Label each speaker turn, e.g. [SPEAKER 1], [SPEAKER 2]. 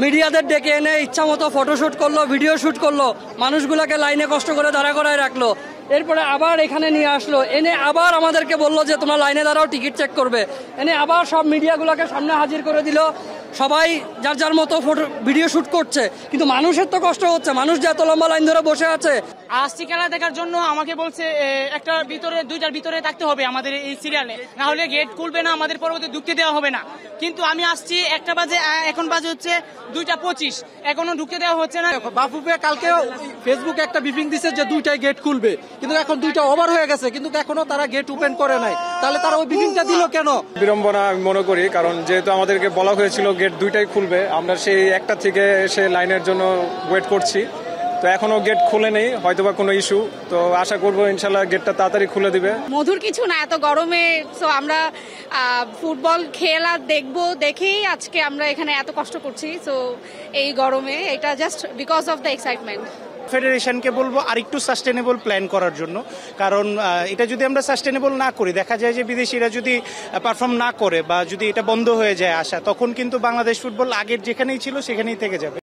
[SPEAKER 1] মিডিয়াদের ডেকে এনে ইচ্ছা মতো ফটোশুট করলো, ভিডিও শুট করলো, মানুষগুলোকে লাইনে কষ্ট করে দাঁড়া করায় রাখলো। এরপরে আবার এখানে নিয়ে আসলো, এনে আবার আমাদেরকে বললো যে তোমরা লাইনে দাঁড়াও, টিকিট চেক করবে। এনে আবার সব মিডিয়াগুলোকে সামনে হাজির করে দিল, সবাই যার যার মতো ফটো ভিডিও শুট করছে। কিন্তু মানুষের তো কষ্ট হচ্ছে, মানুষ যে এত লম্বা লাইন ধরে বসে আছে।
[SPEAKER 2] আসছি খেলা দেখার জন্য, আমাকে বলছে একটা ভিতরে, দুইটার ভিতরে থাকতে হবে আমাদের এই সিরিয়ালে, না হলে গেট খুলবে না, আমাদের পরবর্তী ঢুকতে দেওয়া হবে না। কিন্তু আমি আসছি 1টা বাজে, এখন বাজে হচ্ছে 2:25, এখনো ঢুকতে দেওয়া হচ্ছে না।
[SPEAKER 3] বাফুফে কালকে ফেসবুকে একটা ব্রিফিং দিছে যে 2টায় গেট খুলবে, কিন্তু এখন 2টা ওভার হয়ে গেছে, কিন্তু এখনো তারা গেট ওপেন করে নাই। তাহলে তারা ওই ব্রিফিংটা দিল কেন?
[SPEAKER 4] বিড়ম্বনা আমি মনে করি, কারণ যেহেতু আমাদেরকে বলা হয়েছিল গেট 2টায় খুলবে, আমরা সেই 1টা থেকে এসে লাইনের জন্য ওয়েট করছি। তো এখনো গেট খুলে নেই, হয়তোবা কোনো ইস্যু। তো আশা করবো ইনশাল্লাহ গেটটা তাড়াতাড়ি খুলে দিবে।
[SPEAKER 5] মধুর কিছু না, এত গরমে সো আমরা ফুটবল খেলা দেখবো দেখেই আজকে আমরা এখানে এত কষ্ট করছি। সো এই গরমে এটা just because of the excitement.
[SPEAKER 6] ফেডারেশনকে বলবো আরেকটু সাস্টেনেবল প্ল্যান করার জন্য, কারণ এটা যদি আমরা সাস্টেনেবল না করি, দেখা যায় যে বিদেশিরা যদি পারফর্ম না করে বা যদি এটা বন্ধ হয়ে যায় আসা, তখন কিন্তু বাংলাদেশ ফুটবল আগের যেখানেই ছিল সেখানেই থেকে যাবে।